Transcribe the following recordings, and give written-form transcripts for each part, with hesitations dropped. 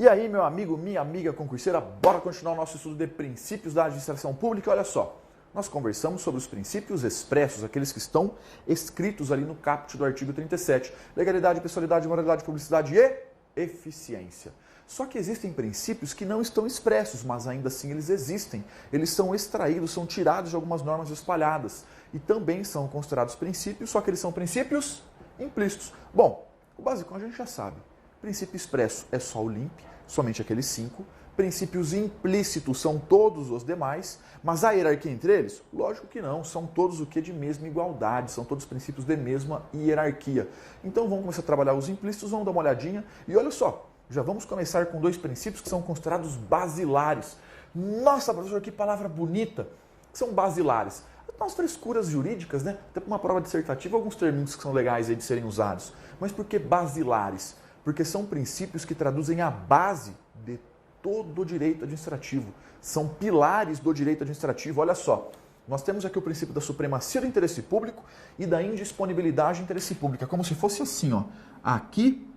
E aí, meu amigo, minha amiga concurseira, bora continuar o nosso estudo de princípios da administração pública. Olha só, nós conversamos sobre os princípios expressos, aqueles que estão escritos ali no caput do artigo 37. Legalidade, pessoalidade, moralidade, publicidade e eficiência. Só que existem princípios que não estão expressos, mas ainda assim eles existem. Eles são extraídos, são tirados de algumas normas espalhadas. E também são considerados princípios, só que eles são princípios implícitos. Bom, o básico a gente já sabe. Princípio expresso é só o LIMP, somente aqueles 5. Princípios implícitos são todos os demais, mas a hierarquia entre eles? Lógico que não, são todos o que de mesma igualdade, são todos princípios de mesma hierarquia. Então vamos começar a trabalhar os implícitos, vamos dar uma olhadinha e olha só, já vamos começar com 2 princípios que são considerados basilares. Nossa, professor, que palavra bonita! São basilares. Umas frescuras jurídicas, né? Até para uma prova dissertativa, alguns termos que são legais aí de serem usados. Mas por que basilares? Porque são princípios que traduzem a base de todo o direito administrativo. São pilares do direito administrativo. Olha só, nós temos aqui o princípio da supremacia do interesse público e da indisponibilidade do interesse público. É como se fosse assim, ó. Aqui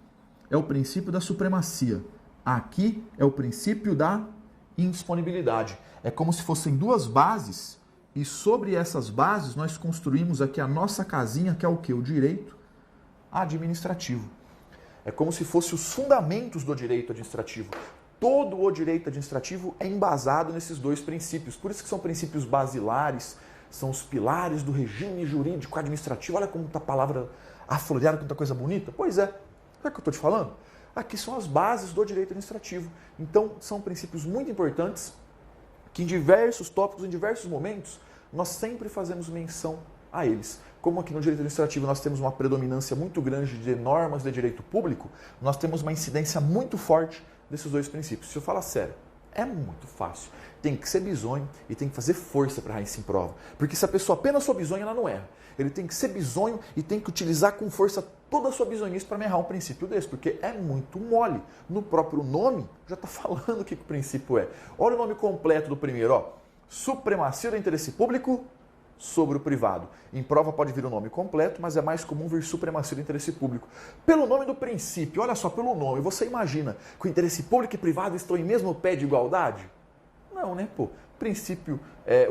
é o princípio da supremacia. Aqui é o princípio da indisponibilidade. É como se fossem 2 bases e sobre essas bases nós construímos aqui a nossa casinha, que é o quê? O direito administrativo. É como se fossem os fundamentos do direito administrativo. Todo o direito administrativo é embasado nesses 2 princípios. Por isso que são princípios basilares, são os pilares do regime jurídico administrativo. Olha como está a palavra aflorada, como está coisa bonita. Pois é, sabe o que eu estou te falando? Aqui são as bases do direito administrativo. Então, são princípios muito importantes que em diversos tópicos, em diversos momentos, nós sempre fazemos menção a eles. Como aqui no direito administrativo nós temos uma predominância muito grande de normas de direito público, nós temos uma incidência muito forte desses 2 princípios. Se eu falar sério, é muito fácil. Tem que ser bizonho e tem que fazer força para errar isso em prova. Porque se a pessoa apenas for bizonha, ela não erra. Ele tem que ser bizonho e tem que utilizar com força toda a sua bizonhice para me errar um princípio desse, porque é muito mole. No próprio nome já está falando o que o princípio é. Olha o nome completo do primeiro, ó. Supremacia do interesse público sobre o privado. Em prova pode vir o nome completo, mas é mais comum vir supremacia do interesse público. Pelo nome do princípio, olha só, pelo nome, você imagina que o interesse público e privado estão em mesmo pé de igualdade? Não, né, pô? Princípio,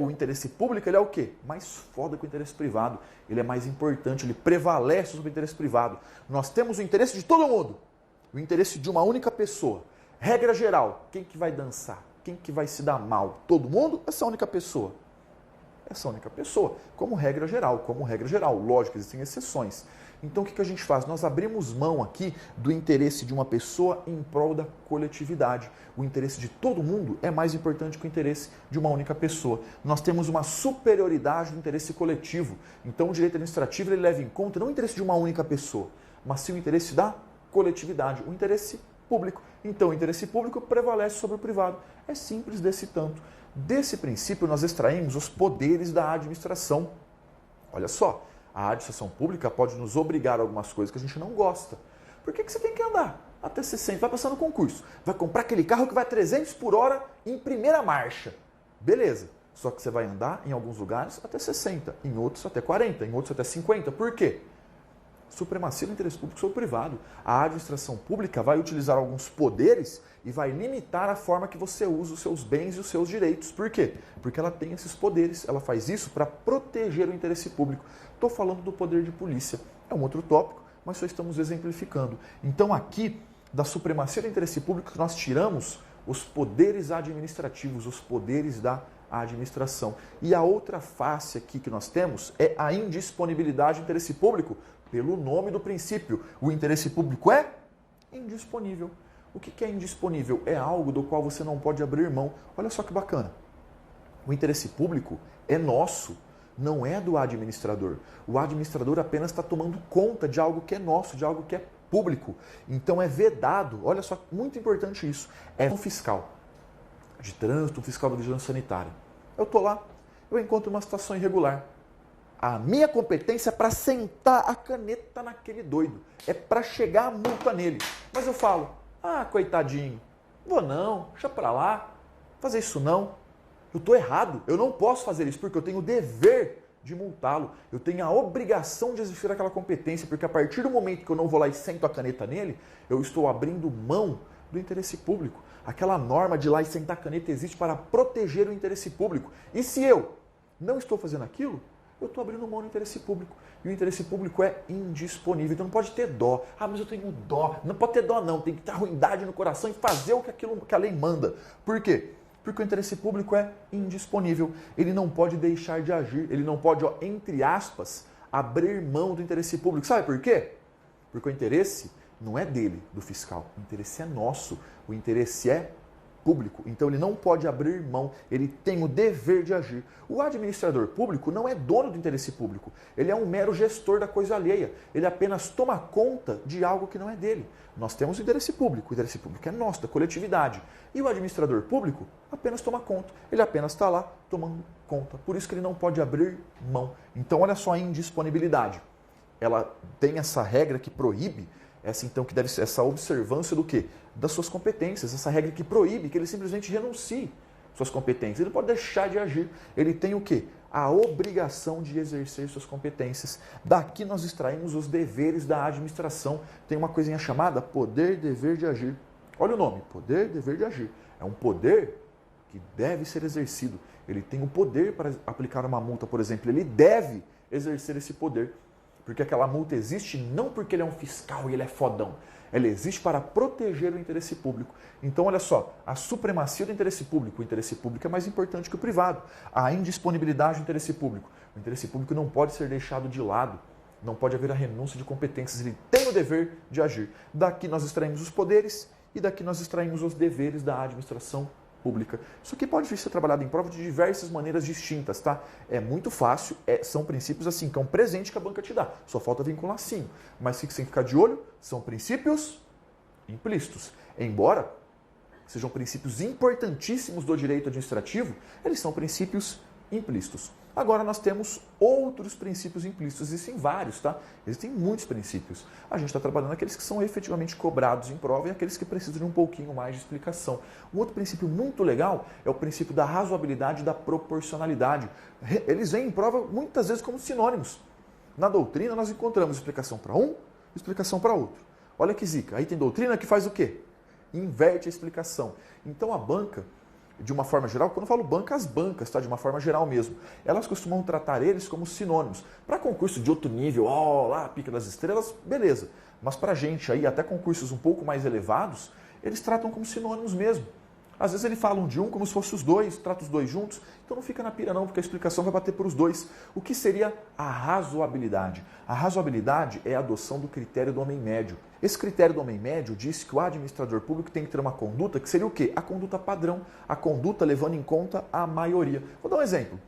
o interesse público, ele é o quê? Mais foda que o interesse privado. Ele é mais importante, ele prevalece sobre o interesse privado. Nós temos o interesse de todo mundo, o interesse de uma única pessoa. Regra geral, quem que vai dançar? Quem que vai se dar mal? Todo mundo? Essa única pessoa. Essa única pessoa, como regra geral. Lógico, existem exceções. Então, o que a gente faz? Nós abrimos mão aqui do interesse de uma pessoa em prol da coletividade. O interesse de todo mundo é mais importante que o interesse de uma única pessoa. Nós temos uma superioridade do interesse coletivo. Então, o direito administrativo ele leva em conta não o interesse de uma única pessoa, mas sim o interesse da coletividade, o interesse público. Então, o interesse público prevalece sobre o privado. É simples desse tanto. Desse princípio, nós extraímos os poderes da administração. Olha só, a administração pública pode nos obrigar a algumas coisas que a gente não gosta. Por que você tem que andar até 60? Vai passar no concurso, vai comprar aquele carro que vai 300 por hora em primeira marcha. Beleza, só que você vai andar em alguns lugares até 60, em outros até 40, em outros até 50. Por quê? Supremacia do interesse público sobre o privado. A administração pública vai utilizar alguns poderes e vai limitar a forma que você usa os seus bens e os seus direitos. Por quê? Porque ela tem esses poderes. Ela faz isso para proteger o interesse público. Estou falando do poder de polícia. É um outro tópico, mas só estamos exemplificando. Então aqui, da supremacia do interesse público, nós tiramos os poderes administrativos, os poderes da administração. E a outra face aqui que nós temos é a indisponibilidade do interesse público. Pelo nome do princípio, o interesse público é indisponível. O que é indisponível? É algo do qual você não pode abrir mão. Olha só que bacana. O interesse público é nosso, não é do administrador. O administrador apenas está tomando conta de algo que é nosso, de algo que é público. Então é vedado, olha só, muito importante isso, é um fiscal de trânsito, um fiscal da vigilância sanitária. Eu estou lá, eu encontro uma situação irregular. A minha competência é para sentar a caneta naquele doido. É para chegar a multa nele. Mas eu falo, coitadinho, vou não, deixa para lá, fazer isso não. Eu estou errado, eu não posso fazer isso porque eu tenho o dever de multá-lo. Eu tenho a obrigação de exercer aquela competência, porque a partir do momento que eu não vou lá e sento a caneta nele, eu estou abrindo mão do interesse público. Aquela norma de lá e sentar caneta existe para proteger o interesse público. E se eu não estou fazendo aquilo, eu estou abrindo mão do interesse público. E o interesse público é indisponível. Então não pode ter dó. Ah, mas eu tenho dó. Não pode ter dó não. Tem que ter ruindade no coração e fazer o que a lei manda. Por quê? Porque o interesse público é indisponível. Ele não pode deixar de agir. Ele não pode, entre aspas, abrir mão do interesse público. Sabe por quê? Porque o interesse não é dele, do fiscal. O interesse é nosso. O interesse é público. Então ele não pode abrir mão, ele tem o dever de agir. O administrador público não é dono do interesse público. Ele é um mero gestor da coisa alheia. Ele apenas toma conta de algo que não é dele. Nós temos o interesse público é nosso, da coletividade. E o administrador público apenas toma conta. Ele apenas está lá tomando conta. Por isso que ele não pode abrir mão. Então olha só a indisponibilidade. Ela tem essa regra que proíbe essa observância do quê? Das suas competências, essa regra que proíbe que ele simplesmente renuncie suas competências. Ele não pode deixar de agir. Ele tem o quê? A obrigação de exercer suas competências. Daqui nós extraímos os deveres da administração. Tem uma coisinha chamada poder, dever de agir. Olha o nome, poder, dever de agir. É um poder que deve ser exercido. Ele tem o poder para aplicar uma multa, por exemplo. Ele deve exercer esse poder. Porque aquela multa existe não porque ele é um fiscal e ele é fodão. Ela existe para proteger o interesse público. Então, olha só, a supremacia do interesse público. O interesse público é mais importante que o privado. A indisponibilidade do interesse público. O interesse público não pode ser deixado de lado. Não pode haver a renúncia de competências. Ele tem o dever de agir. Daqui nós extraímos os poderes e daqui nós extraímos os deveres da administração pública. Isso aqui pode ser trabalhado em prova de diversas maneiras distintas, tá? É muito fácil, são princípios assim, que é um presente que a banca te dá. Só falta vincular sim. Mas o que você tem que ficar de olho são princípios implícitos. Embora sejam princípios importantíssimos do direito administrativo, eles são princípios implícitos. Agora nós temos outros princípios implícitos, existem vários, tá? Existem muitos princípios. A gente está trabalhando aqueles que são efetivamente cobrados em prova e aqueles que precisam de um pouquinho mais de explicação. Um outro princípio muito legal é o princípio da razoabilidade e da proporcionalidade. Eles vêm em prova muitas vezes como sinônimos. Na doutrina nós encontramos explicação para um, explicação para outro. Olha que zica, aí tem doutrina que faz o quê? Inverte a explicação. Então a banca, de uma forma geral, quando eu falo banca, as bancas, tá? De uma forma geral mesmo, elas costumam tratar eles como sinônimos. Para concurso de outro nível, lá, Pica das Estrelas, beleza. Mas para gente aí, até concursos um pouco mais elevados, eles tratam como sinônimos mesmo. Às vezes eles falam de um como se fosse os dois, trata os dois juntos, então não fica na pira não, porque a explicação vai bater por os dois. O que seria a razoabilidade? A razoabilidade é a adoção do critério do homem médio. Esse critério do homem médio diz que o administrador público tem que ter uma conduta que seria o quê? A conduta padrão, a conduta levando em conta a maioria. Vou dar um exemplo.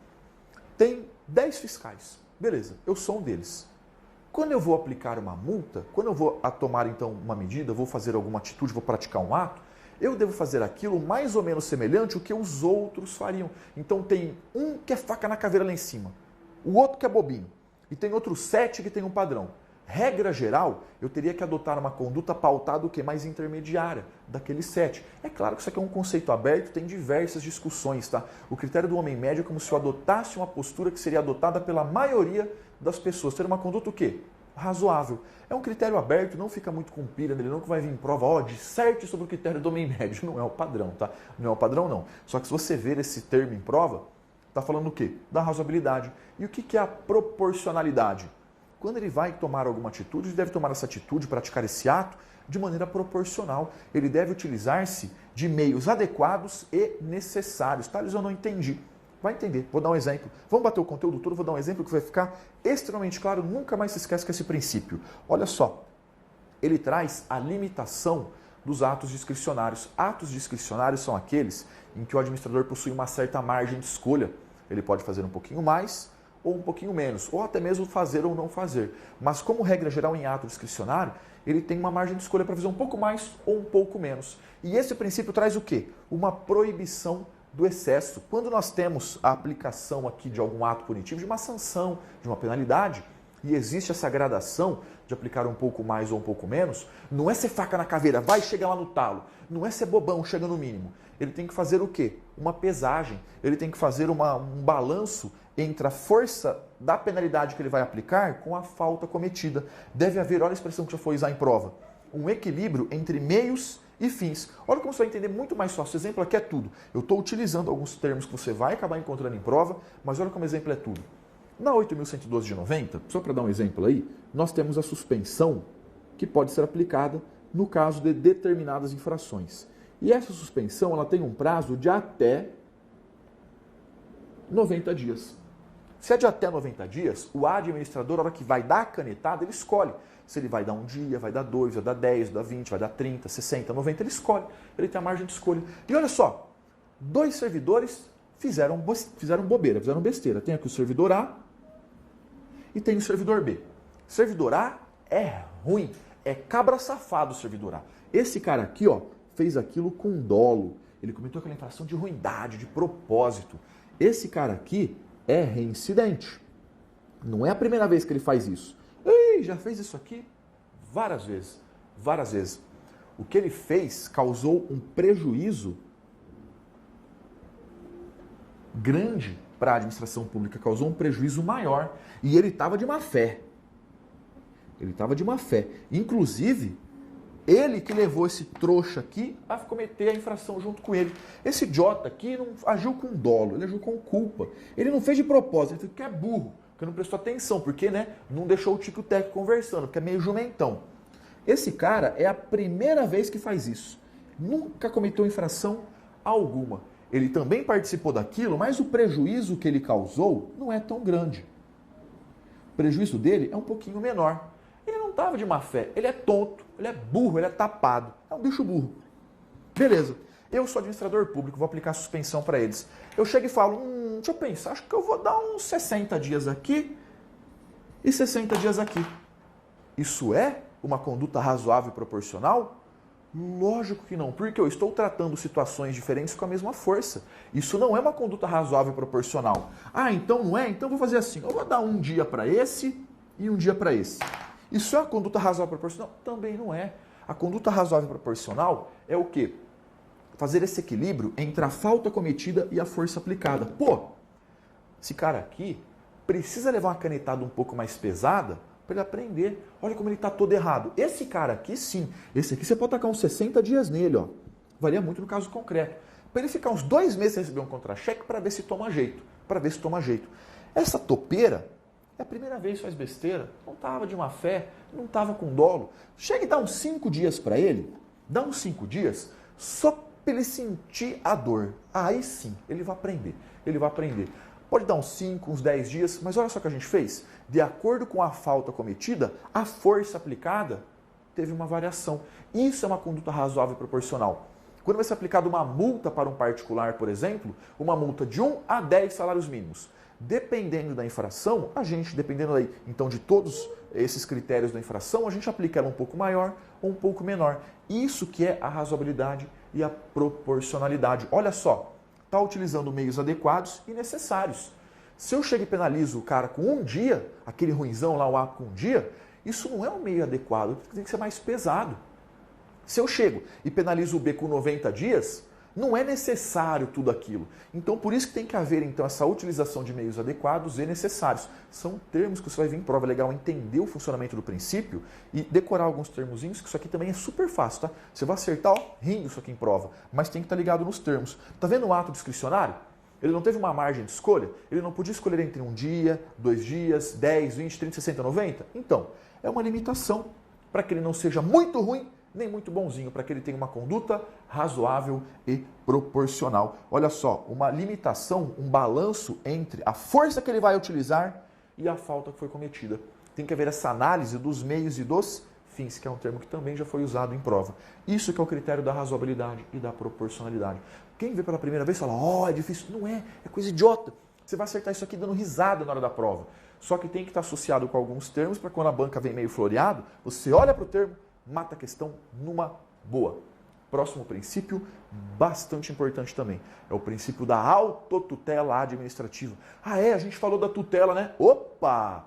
Tem 10 fiscais, beleza, eu sou um deles. Quando eu vou aplicar uma multa, quando eu vou tomar então uma medida, vou fazer alguma atitude, vou praticar um ato, eu devo fazer aquilo mais ou menos semelhante ao que os outros fariam. Então tem um que é faca na caveira lá em cima, o outro que é bobinho, e tem outros 7 que tem um padrão. Regra geral, eu teria que adotar uma conduta pautada o que mais intermediária daqueles 7. É claro que isso aqui é um conceito aberto, tem diversas discussões, tá? O critério do homem médio é como se eu adotasse uma postura que seria adotada pela maioria das pessoas. Ter uma conduta o quê? Razoável. É um critério aberto, não fica muito com pilha nele, não que vai vir em prova, disserte sobre o critério do homem médio. Não é o padrão, tá? Não é o padrão, não. Só que se você ver esse termo em prova, está falando o quê? Da razoabilidade. E o que é a proporcionalidade? Quando ele vai tomar alguma atitude, ele deve tomar essa atitude, praticar esse ato de maneira proporcional. Ele deve utilizar-se de meios adequados e necessários. Thales, eu não entendi. Vai entender. Vou dar um exemplo. Vamos bater o conteúdo todo, vou dar um exemplo que vai ficar extremamente claro. Nunca mais se esquece que esse princípio. Olha só, ele traz a limitação dos atos discricionários. Atos discricionários são aqueles em que o administrador possui uma certa margem de escolha. Ele pode fazer um pouquinho mais ou um pouquinho menos, ou até mesmo fazer ou não fazer. Mas como regra geral em ato discricionário, ele tem uma margem de escolha para fazer um pouco mais ou um pouco menos. E esse princípio traz o quê? Uma proibição do excesso. Quando nós temos a aplicação aqui de algum ato punitivo, de uma sanção, de uma penalidade, e existe essa gradação de aplicar um pouco mais ou um pouco menos, não é ser faca na caveira, vai chegar lá no talo. Não é ser bobão, chega no mínimo. Ele tem que fazer o quê? Uma pesagem. Ele tem que fazer um balanço entre a força da penalidade que ele vai aplicar com a falta cometida. Deve haver, olha a expressão que já foi usada em prova, um equilíbrio entre meios e fins. Olha como você vai entender muito mais fácil. Esse exemplo aqui é tudo. Eu estou utilizando alguns termos que você vai acabar encontrando em prova, mas olha como exemplo é tudo. Na 8.112 de 90, só para dar um exemplo aí, nós temos a suspensão que pode ser aplicada no caso de determinadas infrações. E essa suspensão ela tem um prazo de até 90 dias. Se é de até 90 dias, o administrador, na hora que vai dar a canetada, ele escolhe. Se ele vai dar um dia, vai dar 2, vai dar 10, vai dar 20, vai dar 30, 60, 90, ele escolhe. Ele tem a margem de escolha. E olha só, 2 servidores fizeram bobeira, fizeram besteira. Tem aqui o servidor A e tem o servidor B. Servidor A é ruim, é cabra safado o servidor A. Esse cara aqui, ó, fez aquilo com dolo. Ele cometeu aquela infração de ruindade, de propósito. Esse cara aqui é reincidente. Não é a primeira vez que ele faz isso. Ei, já fez isso aqui várias vezes. Várias vezes. O que ele fez causou um prejuízo grande para a administração pública, causou um prejuízo maior. E ele estava de má fé. Ele estava de má fé. Inclusive, ele que levou esse trouxa aqui a cometer a infração junto com ele. Esse idiota aqui não agiu com dolo, ele agiu com culpa. Ele não fez de propósito, ele fez porque é burro, porque não prestou atenção, porque não deixou o Tico e o Teco conversando, porque é meio jumentão. Esse cara é a primeira vez que faz isso. Nunca cometeu infração alguma. Ele também participou daquilo, mas o prejuízo que ele causou não é tão grande. O prejuízo dele é um pouquinho menor. Ele não estava de má fé, ele é tonto, ele é burro, ele é tapado, é um bicho burro. Beleza, eu sou administrador público, vou aplicar suspensão para eles. Eu chego e falo, deixa eu pensar, acho que eu vou dar uns 60 dias aqui e 60 dias aqui. Isso é uma conduta razoável e proporcional? Lógico que não, porque eu estou tratando situações diferentes com a mesma força. Isso não é uma conduta razoável e proporcional. Ah, então não é? Então eu vou fazer assim, eu vou dar um dia para esse e um dia para esse. Isso é a conduta razoável e proporcional? Também não é. A conduta razoável e proporcional é o quê? Fazer esse equilíbrio entre a falta cometida e a força aplicada. Pô, esse cara aqui precisa levar uma canetada um pouco mais pesada para ele aprender. Olha como ele está todo errado. Esse cara aqui, sim. Esse aqui você pode tacar uns 60 dias nele, ó. Varia muito no caso concreto. Para ele ficar uns 2 meses sem receber um contra-cheque para ver se toma jeito. Para ver se toma jeito. Essa topeira é a primeira vez que faz besteira, não estava de má fé, não estava com dolo. Chega e dá uns 5 dias para ele, dá uns 5 dias, só para ele sentir a dor. Aí sim, ele vai aprender, ele vai aprender. Pode dar uns 5, uns 10 dias, mas olha só o que a gente fez. De acordo com a falta cometida, a força aplicada teve uma variação. Isso é uma conduta razoável e proporcional. Quando vai ser aplicada uma multa para um particular, por exemplo, uma multa de 1 a 10 salários mínimos. Dependendo da infração, dependendo aí, então, de todos esses critérios da infração, a gente aplica ela um pouco maior ou um pouco menor. Isso que é a razoabilidade e a proporcionalidade. Olha só, está utilizando meios adequados e necessários. Se eu chego e penalizo o cara com um dia, aquele ruinzão lá, o A com um dia, isso não é um meio adequado, tem que ser mais pesado. Se eu chego e penalizo o B com 90 dias, não é necessário tudo aquilo. Então, por isso que tem que haver então essa utilização de meios adequados e necessários. São termos que você vai vir em prova. É legal entender o funcionamento do princípio e decorar alguns termozinhos, que isso aqui também é super fácil, tá? Você vai acertar, ó, rindo isso aqui em prova, mas tem que estar ligado nos termos. Tá vendo o ato discricionário? Ele não teve uma margem de escolha? Ele não podia escolher entre um dia, 2 dias, 10, 20, 30, 60, 90? Então, é uma limitação para que ele não seja muito ruim nem muito bonzinho, para que ele tenha uma conduta razoável e proporcional. Olha só, uma limitação, um balanço entre a força que ele vai utilizar e a falta que foi cometida. Tem que haver essa análise dos meios e dos fins, que é um termo que também já foi usado em prova. Isso que é o critério da razoabilidade e da proporcionalidade. Quem vê pela primeira vez fala, é difícil. Não é, é coisa idiota. Você vai acertar isso aqui dando risada na hora da prova. Só que tem que estar associado com alguns termos, para quando a banca vem meio floreado, você olha para o termo, mata a questão numa boa. Próximo princípio, bastante importante também, é o princípio da autotutela administrativa. Ah, a gente falou da tutela, né? Opa!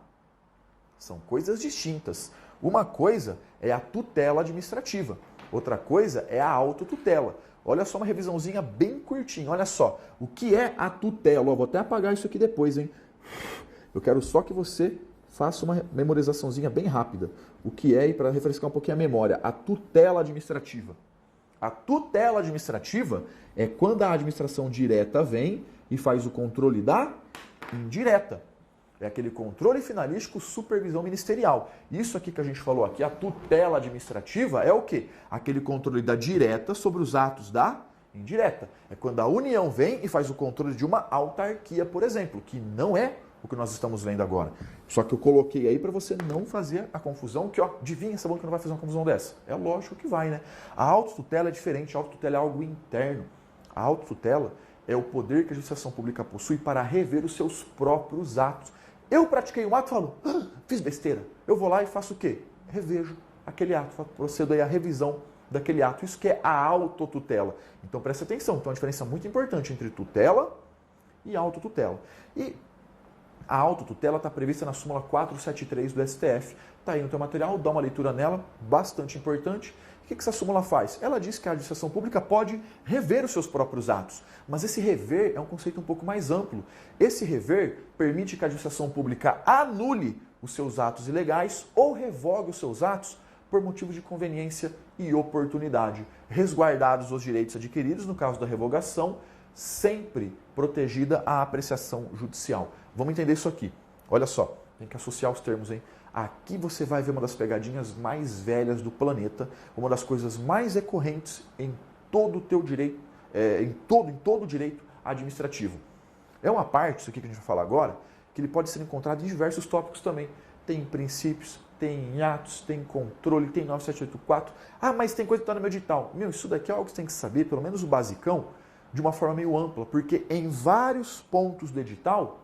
São coisas distintas. Uma coisa é a tutela administrativa, outra coisa é a autotutela. Olha só uma revisãozinha bem curtinha, olha só. O que é a tutela? Vou até apagar isso aqui depois, hein? Eu quero só que você faça uma memorizaçãozinha bem rápida. O que é, e para refrescar um pouquinho a memória, a tutela administrativa. A tutela administrativa é quando a administração direta vem e faz o controle da indireta. É aquele controle finalístico, supervisão ministerial. Isso aqui que a gente falou aqui, a tutela administrativa, é o quê? Aquele controle da direta sobre os atos da indireta. É quando a União vem e faz o controle de uma autarquia, por exemplo, que não é o que nós estamos vendo agora. Só que eu coloquei aí para você não fazer a confusão, que ó, adivinha, sabendo que não vai fazer uma confusão dessa? É lógico que vai, né? A autotutela é diferente, a autotutela é algo interno. A autotutela é o poder que a administração pública possui para rever os seus próprios atos. Eu pratiquei um ato e falo, fiz besteira. Eu vou lá e faço o quê? Revejo aquele ato, procedo aí a revisão daquele ato. Isso que é a autotutela. Então presta atenção, então é uma diferença muito importante entre tutela e autotutela. E a autotutela está prevista na súmula 473 do STF. Está aí no teu material, dá uma leitura nela, bastante importante. O que essa súmula faz? Ela diz que a administração pública pode rever os seus próprios atos, mas esse rever é um conceito um pouco mais amplo. Esse rever permite que a administração pública anule os seus atos ilegais ou revogue os seus atos por motivo de conveniência e oportunidade, resguardados os direitos adquiridos, no caso da revogação, sempre protegida a apreciação judicial. Vamos entender isso aqui. Olha só, tem que associar os termos, hein? Aqui você vai ver uma das pegadinhas mais velhas do planeta, uma das coisas mais recorrentes em todo o teu direito, em todo o direito administrativo. É uma parte, isso aqui que a gente vai falar agora, que ele pode ser encontrado em diversos tópicos também. Tem princípios, tem atos, tem controle, tem 9784. Ah, mas tem coisa que está no meu edital. Meu, isso daqui é algo que você tem que saber, pelo menos o basicão, de uma forma meio ampla, porque em vários pontos do edital,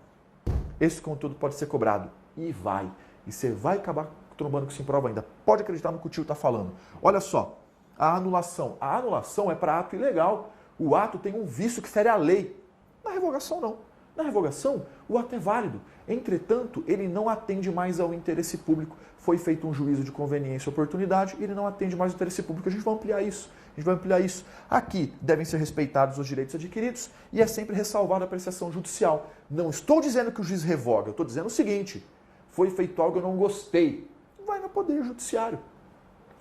esse conteúdo pode ser cobrado. E vai. E você vai acabar trombando com isso em prova ainda. Pode acreditar no que o tio está falando. Olha só, a anulação. A anulação é para ato ilegal. O ato tem um vício que fere a lei. Na revogação, não. Na revogação, o ato é válido. Entretanto, ele não atende mais ao interesse público. Foi feito um juízo de conveniência e oportunidade, ele não atende mais ao interesse público. A gente vai ampliar isso. Aqui devem ser respeitados os direitos adquiridos e é sempre ressalvada a apreciação judicial. Não estou dizendo que o juiz revoga, eu estou dizendo o seguinte: foi feito algo que eu não gostei. Vai no Poder Judiciário.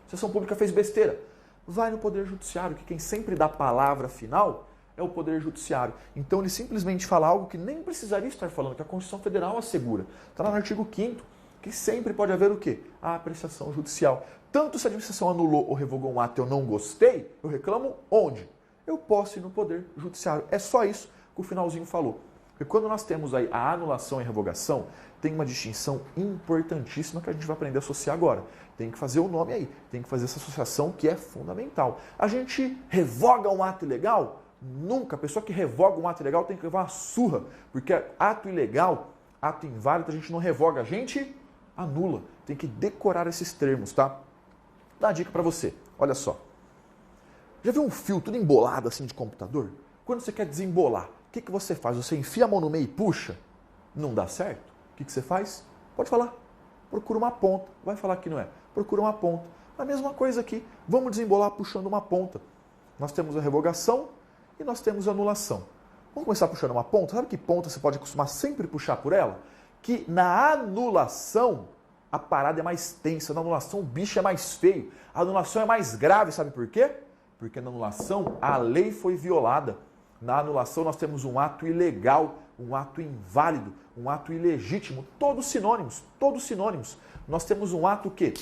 A sessão pública fez besteira. Vai no Poder Judiciário, que quem sempre dá a palavra final é o Poder Judiciário. Então ele simplesmente fala algo que nem precisaria estar falando, que a Constituição Federal assegura. Está lá no artigo 5º, que sempre pode haver o quê? A apreciação judicial. Tanto se a administração anulou ou revogou um ato e eu não gostei, eu reclamo onde? Eu posso ir no Poder Judiciário. É só isso que o finalzinho falou. Porque quando nós temos aí a anulação e a revogação, tem uma distinção importantíssima que a gente vai aprender a associar agora. Tem que fazer o nome aí, tem que fazer essa associação que é fundamental. A gente revoga um ato ilegal? Nunca. A pessoa que revoga um ato ilegal tem que levar uma surra, porque ato ilegal, ato inválido, a gente não revoga, a gente anula. Tem que decorar esses termos, tá? Dá uma dica para você, olha só. Já viu um fio tudo embolado assim de computador? Quando você quer desembolar, o que você faz? Você enfia a mão no meio e puxa? Não dá certo? O que você faz? Pode falar. Procura uma ponta. Vai falar que não é. Procura uma ponta. A mesma coisa aqui. Vamos desembolar puxando uma ponta. Nós temos a revogação e nós temos a anulação. Vamos começar puxando uma ponta? Sabe que ponta você pode acostumar sempre puxar por ela? Que na anulação a parada é mais tensa. Na anulação o bicho é mais feio. A anulação é mais grave. Sabe por quê? Porque na anulação a lei foi violada. Na anulação nós temos um ato ilegal, um ato inválido, um ato ilegítimo, todos sinônimos. Nós temos um ato que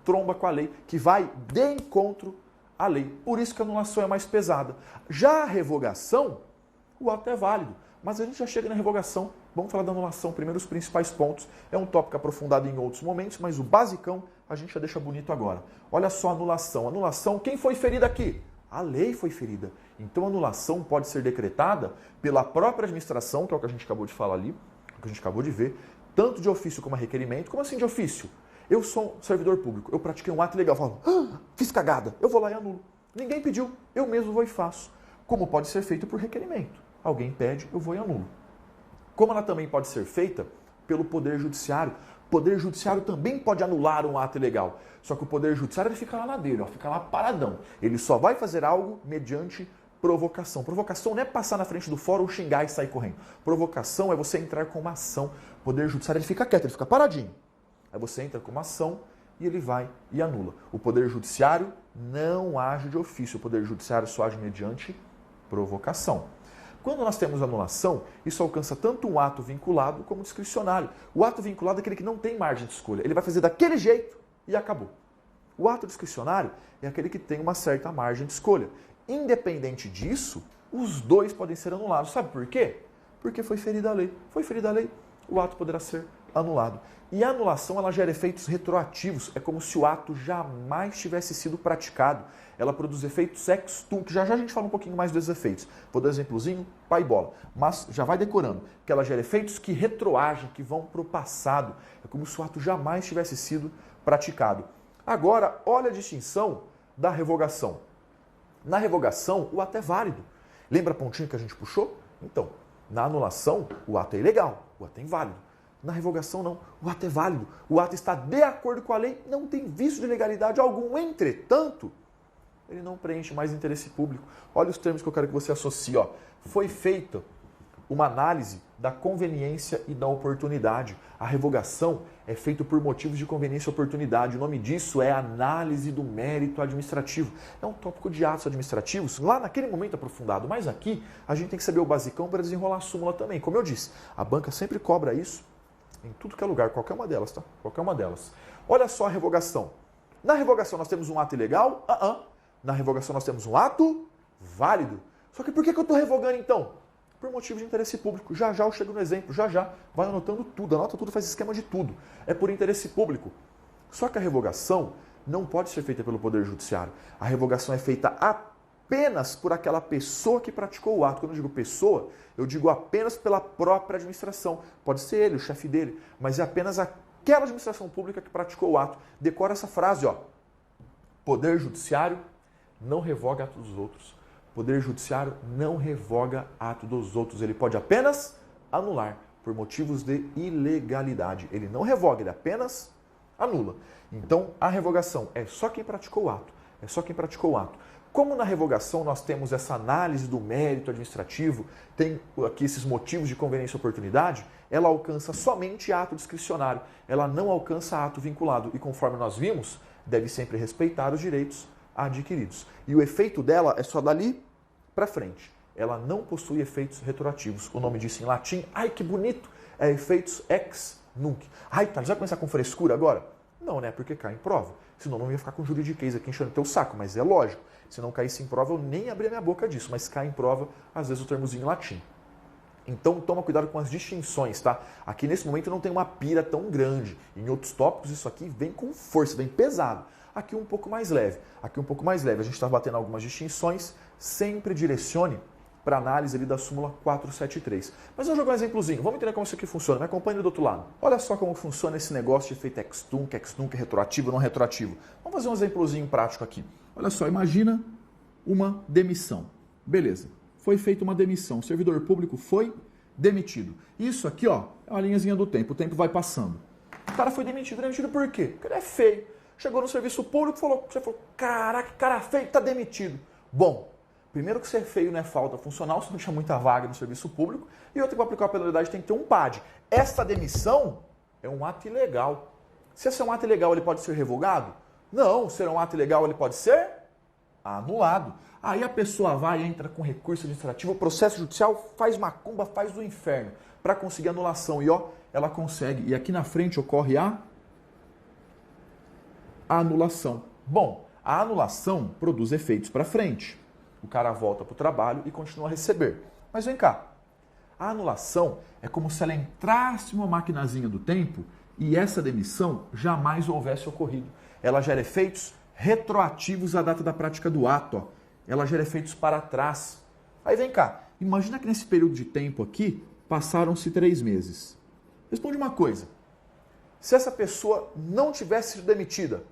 tromba com a lei, que vai de encontro à lei. Por isso que a anulação é mais pesada. Já a revogação, o ato é válido, mas a gente já chega na revogação. Vamos falar da anulação, primeiro os principais pontos. É um tópico aprofundado em outros momentos, mas o basicão a gente já deixa bonito agora. Olha só a anulação. Anulação, quem foi ferido aqui? A lei foi ferida. Então a anulação pode ser decretada pela própria administração, que é o que a gente acabou de falar ali, o que a gente acabou de ver, tanto de ofício como a requerimento. Como assim de ofício? Eu sou um servidor público, eu pratiquei um ato ilegal, falo, fiz cagada, eu vou lá e anulo. Ninguém pediu, eu mesmo vou e faço. Como pode ser feito por requerimento. Alguém pede, eu vou e anulo. Como ela também pode ser feita pelo Poder Judiciário. O Poder Judiciário também pode anular um ato ilegal. Só que o Poder Judiciário ele fica lá na dele, fica lá paradão. Ele só vai fazer algo mediante provocação. Provocação não é passar na frente do fórum, xingar e sair correndo. Provocação é você entrar com uma ação. O Poder Judiciário ele fica quieto, ele fica paradinho. Aí você entra com uma ação e ele vai e anula. O Poder Judiciário não age de ofício. O Poder Judiciário só age mediante provocação. Quando nós temos anulação, isso alcança tanto um ato vinculado como discricionário. O ato vinculado é aquele que não tem margem de escolha. Ele vai fazer daquele jeito e acabou. O ato discricionário é aquele que tem uma certa margem de escolha. Independente disso, os dois podem ser anulados. Sabe por quê? Porque foi ferida a lei. Foi ferida a lei, o ato poderá ser anulado. E a anulação, ela gera efeitos retroativos. É como se o ato jamais tivesse sido praticado. Ela produz efeitos ex tunc. Já a gente fala um pouquinho mais desses efeitos. Vou dar um exemplozinho, pai e bola. Mas já vai decorando que ela gera efeitos que retroagem, que vão para o passado. É como se o ato jamais tivesse sido praticado. Agora, olha a distinção da revogação. Na revogação, o ato é válido. Lembra a pontinha que a gente puxou? Então, na anulação, o ato é ilegal, o ato é inválido. Na revogação, não. O ato é válido, o ato está de acordo com a lei, não tem vício de legalidade algum. Entretanto, ele não preenche mais interesse público. Olha os termos que eu quero que você associe. Ó. Foi feita uma análise da conveniência e da oportunidade. A revogação é feita por motivos de conveniência e oportunidade. O nome disso é análise do mérito administrativo. É um tópico de atos administrativos, lá naquele momento aprofundado. Mas aqui a gente tem que saber o basicão para desenrolar a súmula também. Como eu disse, a banca sempre cobra isso em tudo que é lugar, qualquer uma delas, tá? Qualquer uma delas. Olha só a revogação. Na revogação nós temos um ato ilegal? Na revogação nós temos um ato válido. Só que por que eu estou revogando então? Por motivo de interesse público. Já já eu chego no exemplo, já já. Vai anotando tudo, anota tudo, faz esquema de tudo. É por interesse público. Só que a revogação não pode ser feita pelo Poder Judiciário. A revogação é feita apenas por aquela pessoa que praticou o ato. Quando eu digo pessoa, eu digo apenas pela própria administração. Pode ser ele, o chefe dele, mas é apenas aquela administração pública que praticou o ato. Decora essa frase, ó. Poder Judiciário não revoga atos dos outros. Poder Judiciário não revoga ato dos outros. Ele pode apenas anular por motivos de ilegalidade. Ele não revoga, ele apenas anula. Então, a revogação é só quem praticou o ato. É só quem praticou o ato. Como na revogação nós temos essa análise do mérito administrativo, tem aqui esses motivos de conveniência e oportunidade, ela alcança somente ato discricionário. Ela não alcança ato vinculado. E conforme nós vimos, deve sempre respeitar os direitos adquiridos. E o efeito dela é só dali para frente. Ela não possui efeitos retroativos. O nome disso em latim, ai que bonito, é efeitos ex nunc. Ai, Thales, vai começar com frescura agora? Não, né? Porque cai em prova. Senão não ia ficar com juridiquês aqui enchendo teu saco, mas é lógico. Se não caísse em prova, eu nem abria minha boca disso, mas cai em prova, às vezes, o termozinho em latim. Então, toma cuidado com as distinções, tá? Aqui, nesse momento, não tem uma pira tão grande. Em outros tópicos, isso aqui vem com força, vem pesado. Aqui um pouco mais leve. Aqui um pouco mais leve. A gente está batendo algumas distinções. Sempre direcione para a análise ali da súmula 473. Mas eu vou jogar um exemplozinho. Vamos entender como isso aqui funciona. Me acompanhe do outro lado. Olha só como funciona esse negócio de efeito ex-tunc retroativo, não retroativo. Vamos fazer um exemplozinho prático aqui. Olha só, imagina uma demissão. Beleza. Foi feita uma demissão. O servidor público foi demitido. Isso aqui, ó, é uma linhazinha do tempo. O tempo vai passando. O cara foi demitido. Demitido por quê? Porque ele é feio. Chegou no serviço público e você falou, caraca, cara feio, tá demitido. Bom, primeiro que ser feio não é falta funcional, se não tinha muita vaga no serviço público, e outro que para aplicar a penalidade tem que ter um PAD. Esta demissão é um ato ilegal. Se esse é um ato ilegal, ele pode ser revogado? Não, se é um ato ilegal, ele pode ser anulado. Aí a pessoa vai, entra com recurso administrativo, o processo judicial faz macumba, faz do inferno, para conseguir anulação. E ó, ela consegue. E aqui na frente ocorre a anulação. Bom, a anulação produz efeitos para frente. O cara volta para o trabalho e continua a receber. Mas vem cá, a anulação é como se ela entrasse numa maquinazinha do tempo e essa demissão jamais houvesse ocorrido. Ela gera efeitos retroativos à data da prática do ato. Ó. Ela gera efeitos para trás. Aí vem cá, imagina que nesse período de tempo aqui, passaram-se 3 meses. Responde uma coisa, se essa pessoa não tivesse sido demitida,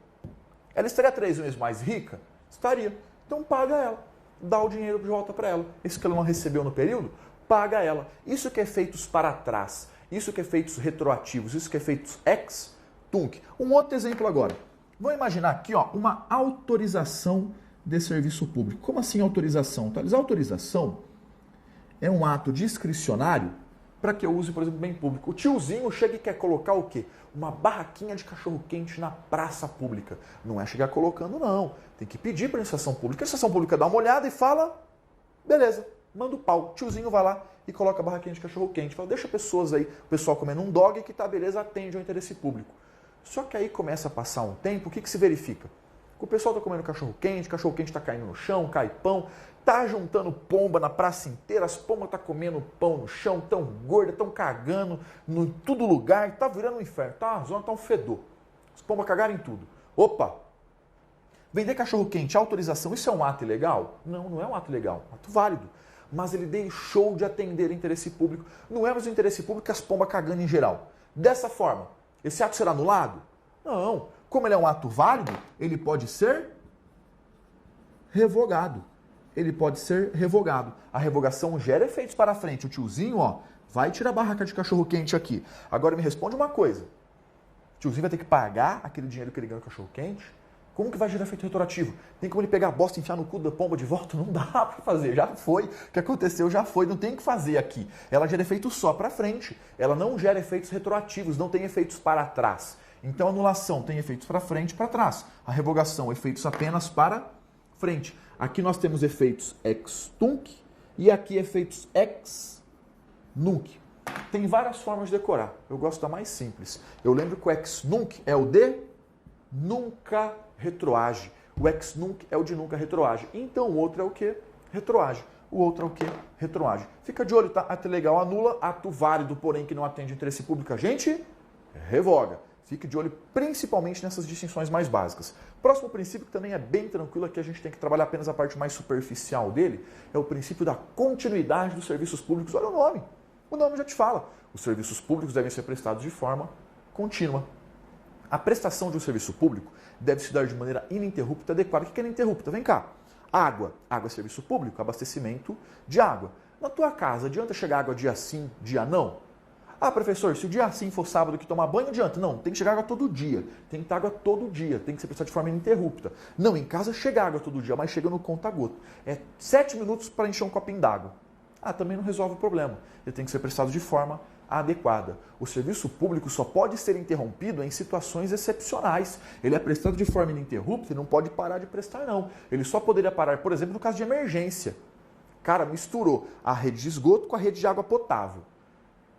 ela estaria 3 meses mais rica? Estaria. Então paga ela. Dá o dinheiro de volta para ela. Isso que ela não recebeu no período, paga ela. Isso que é efeitos para trás. Isso que é efeitos retroativos. Isso que é efeitos ex-tunc. Um outro exemplo agora. Vamos imaginar aqui ó, uma autorização de serviço público. Como assim autorização? Thales, autorização é um ato discricionário para que eu use, por exemplo, bem público. O tiozinho chega e quer colocar o quê? Uma barraquinha de cachorro-quente na praça pública. Não é chegar colocando, não. Tem que pedir para a administração pública. A administração pública dá uma olhada e fala, beleza, manda o pau. O tiozinho vai lá e coloca a barraquinha de cachorro-quente. Fala, deixa pessoas aí, o pessoal comendo um dog que tá beleza, atende ao interesse público. Só que aí começa a passar um tempo, o que se verifica? O pessoal está comendo cachorro-quente está caindo no chão, cai pão, tá juntando pomba na praça inteira, as pombas estão comendo pão no chão, tão gorda, tão cagando em todo lugar, tá virando um inferno, tá uma zona, tá um fedor. As pombas cagaram em tudo. Opa! Vender cachorro-quente, autorização, isso é um ato ilegal? Não, não é um ato ilegal, é um ato válido. Mas ele deixou de atender o interesse público. Não é mais o interesse público que as pombas cagando em geral. Dessa forma, esse ato será anulado? Não. Como ele é um ato válido, ele pode ser revogado. Ele pode ser revogado. A revogação gera efeitos para frente. O tiozinho, ó, vai tirar a barraca de cachorro-quente aqui. Agora me responde uma coisa. O tiozinho vai ter que pagar aquele dinheiro que ele ganhou no cachorro-quente? Como que vai gerar efeito retroativo? Tem como ele pegar a bosta e enfiar no cu da pomba de volta? Não dá para fazer, já foi. O que aconteceu já foi, não tem o que fazer aqui. Ela gera efeitos só para frente. Ela não gera efeitos retroativos, não tem efeitos para trás. Então a anulação tem efeitos para frente e para trás. A revogação, efeitos apenas para frente. Aqui nós temos efeitos ex tunc e aqui efeitos ex nunc. Tem várias formas de decorar. Eu gosto da mais simples. Eu lembro que o ex nunc é o de nunca retroage. O ex nunc é o de nunca retroage. Então o outro é o que? Retroage. O outro é o que? Retroage. Fica de olho, tá? Ato legal anula, ato válido, porém que não atende interesse público, a gente revoga. Fique de olho principalmente nessas distinções mais básicas. Próximo princípio, que também é bem tranquilo, aqui a gente tem que trabalhar apenas a parte mais superficial dele, é o princípio da continuidade dos serviços públicos. Olha o nome já te fala. Os serviços públicos devem ser prestados de forma contínua. A prestação de um serviço público deve se dar de maneira ininterrupta, adequada. O que é ininterrupta? Vem cá. Água. Água é serviço público, abastecimento de água. Na tua casa, adianta chegar água dia sim, dia não? Ah, professor, se o dia assim for sábado que tomar banho, adianta. Não, tem que chegar água todo dia. Tem que ter água todo dia. Tem que ser prestado de forma ininterrupta. Não, em casa chega água todo dia, mas chega no conta-gota. É 7 minutos para encher um copinho d'água. Ah, também não resolve o problema. Ele tem que ser prestado de forma adequada. O serviço público só pode ser interrompido em situações excepcionais. Ele é prestado de forma ininterrupta e não pode parar de prestar, não. Ele só poderia parar, por exemplo, no caso de emergência. Cara, misturou a rede de esgoto com a rede de água potável.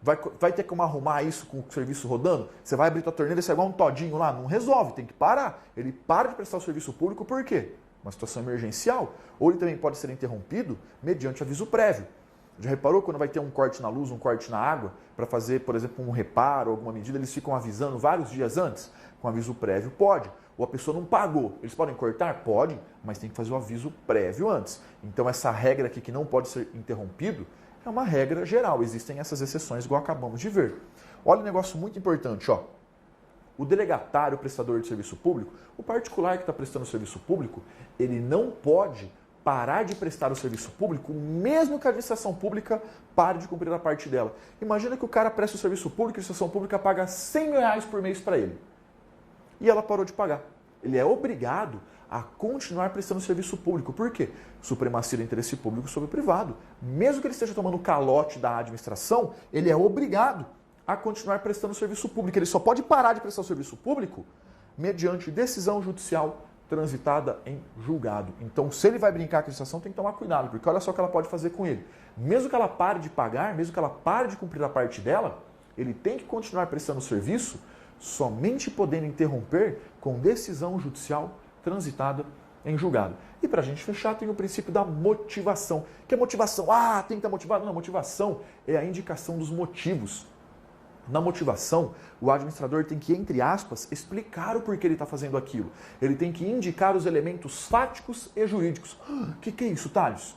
Vai ter como arrumar isso com o serviço rodando? Você vai abrir tua torneira e sai igual um todinho lá? Não resolve, tem que parar. Ele para de prestar o serviço público por quê? Uma situação emergencial. Ou ele também pode ser interrompido mediante aviso prévio. Já reparou quando vai ter um corte na luz, um corte na água, para fazer, por exemplo, um reparo, alguma medida, eles ficam avisando vários dias antes? Com aviso prévio, pode. Ou a pessoa não pagou. Eles podem cortar? Pode, mas tem que fazer o aviso prévio antes. Então essa regra aqui que não pode ser interrompido é uma regra geral. Existem essas exceções, igual acabamos de ver. Olha um negócio muito importante, ó. O delegatário, o prestador de serviço público, o particular que está prestando serviço público, ele não pode parar de prestar o serviço público, mesmo que a administração pública pare de cumprir a parte dela. Imagina que o cara presta o serviço público e a administração pública paga R$100 mil por mês para ele. E ela parou de pagar. Ele é obrigado a continuar prestando serviço público. Por quê? Supremacia do interesse público sobre o privado. Mesmo que ele esteja tomando calote da administração, ele é obrigado a continuar prestando serviço público. Ele só pode parar de prestar o serviço público mediante decisão judicial transitada em julgado. Então, se ele vai brincar com a administração, tem que tomar cuidado, porque olha só o que ela pode fazer com ele. Mesmo que ela pare de pagar, mesmo que ela pare de cumprir a parte dela, ele tem que continuar prestando serviço, somente podendo interromper com decisão judicial transitada em julgado. E para a gente fechar, tem o princípio da motivação. Que é motivação? Ah, tem que estar motivado. Não, motivação é a indicação dos motivos. Na motivação, o administrador tem que, entre aspas, explicar o porquê ele está fazendo aquilo. Ele tem que indicar os elementos fáticos e jurídicos. O que é isso, Thales?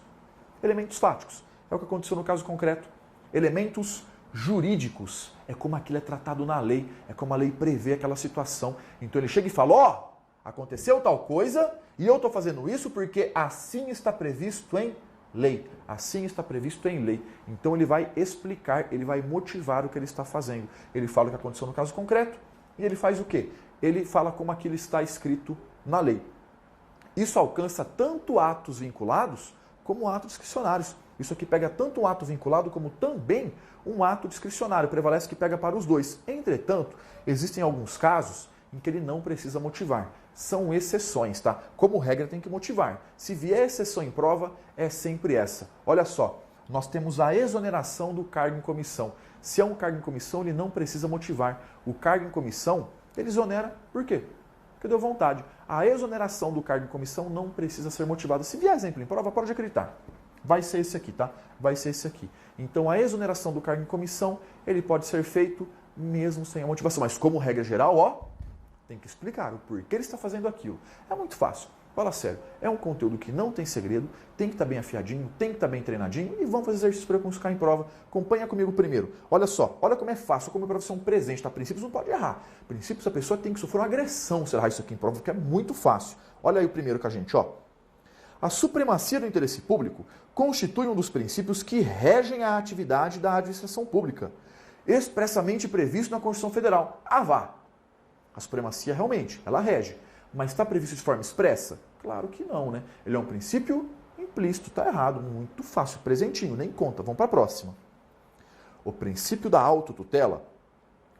Elementos fáticos. É o que aconteceu no caso concreto. Elementos jurídicos. É como aquilo é tratado na lei. É como a lei prevê aquela situação. Então ele chega e fala, ó, aconteceu tal coisa e eu estou fazendo isso porque assim está previsto em lei. Assim está previsto em lei. Então ele vai explicar, ele vai motivar o que ele está fazendo. Ele fala o que aconteceu no caso concreto e ele faz o quê? Ele fala como aquilo está escrito na lei. Isso alcança tanto atos vinculados como atos discricionários. Isso aqui pega tanto um ato vinculado como também um ato discricionário, prevalece que pega para os dois. Entretanto, existem alguns casos em que ele não precisa motivar. São exceções, tá? Como regra tem que motivar. Se vier exceção em prova, é sempre essa. Olha só, nós temos a exoneração do cargo em comissão. Se é um cargo em comissão, ele não precisa motivar. O cargo em comissão, ele exonera por quê? Porque deu vontade. A exoneração do cargo em comissão não precisa ser motivada. Se vier exemplo em prova, pode acreditar. Vai ser esse aqui, tá? Vai ser esse aqui. Então, a exoneração do cargo em comissão, ele pode ser feito mesmo sem a motivação. Mas, como regra geral, ó, tem que explicar o porquê ele está fazendo aquilo. É muito fácil. Fala sério. É um conteúdo que não tem segredo, tem que estar bem afiadinho, tem que estar bem treinadinho e vamos fazer exercício para buscar em prova. Acompanha comigo primeiro. Olha só, olha como é fácil, como é para você um presente, tá? Princípios não pode errar. Princípios a pessoa tem que sofrer uma agressão se errar isso aqui em prova, porque é muito fácil. Olha aí o primeiro com a gente, ó. A supremacia do interesse público constitui um dos princípios que regem a atividade da administração pública, expressamente previsto na Constituição Federal. Ah, vá! A supremacia realmente, ela rege. Mas está previsto de forma expressa? Claro que não, né? Ele é um princípio implícito, está errado, muito fácil, presentinho, nem conta. Vamos para a próxima. O princípio da autotutela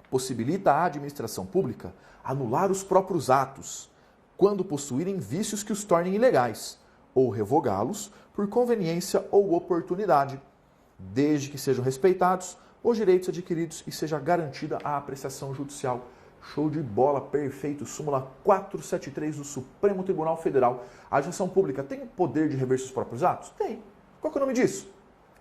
possibilita à administração pública anular os próprios atos quando possuírem vícios que os tornem ilegais, ou revogá-los por conveniência ou oportunidade, desde que sejam respeitados os direitos adquiridos e seja garantida a apreciação judicial. Show de bola, perfeito. Súmula 473 do Supremo Tribunal Federal. A administração pública tem o poder de rever seus próprios atos? Tem. Qual que é o nome disso?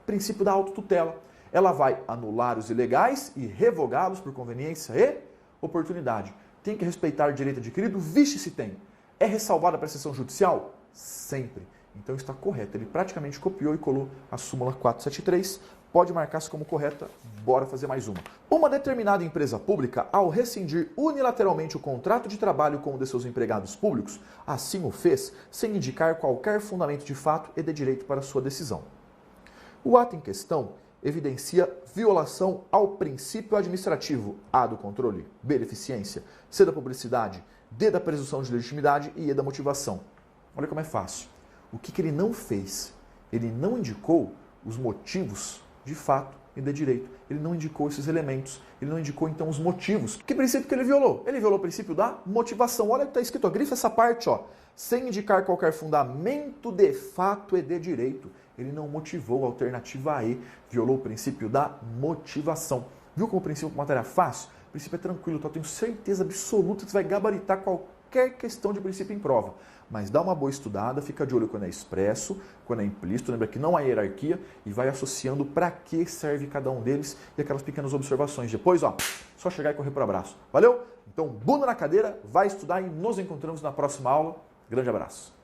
Princípio da autotutela. Ela vai anular os ilegais e revogá-los por conveniência e oportunidade. Tem que respeitar o direito adquirido? Vixe se tem. É ressalvada a apreciação judicial? Sempre. Então está correto. Ele praticamente copiou e colou a súmula 473. Pode marcar-se como correta. Bora fazer mais uma. Uma determinada empresa pública, ao rescindir unilateralmente o contrato de trabalho com um de seus empregados públicos, assim o fez sem indicar qualquer fundamento de fato e de direito para sua decisão. O ato em questão evidencia violação ao princípio administrativo A do controle, B da eficiência, C da publicidade, D da presunção de legitimidade e E da motivação. Olha como é fácil. O que ele não fez? Ele não indicou os motivos de fato e de direito. Ele não indicou esses elementos. Ele não indicou, então, os motivos. Que princípio que ele violou? Ele violou o princípio da motivação. Olha que está escrito, ó, grifa essa parte, ó. Sem indicar qualquer fundamento de fato e de direito. Ele não motivou a alternativa E. Violou o princípio da motivação. Viu como o princípio de matéria é fácil? O princípio é tranquilo, tá? Eu tenho certeza absoluta que você vai gabaritar qualquer questão de princípio em prova. Mas dá uma boa estudada, fica de olho quando é expresso, quando é implícito, lembra que não há hierarquia e vai associando para que serve cada um deles e aquelas pequenas observações. Depois, ó, só chegar e correr para o abraço. Valeu? Então, bunda na cadeira, vai estudar e nos encontramos na próxima aula. Grande abraço.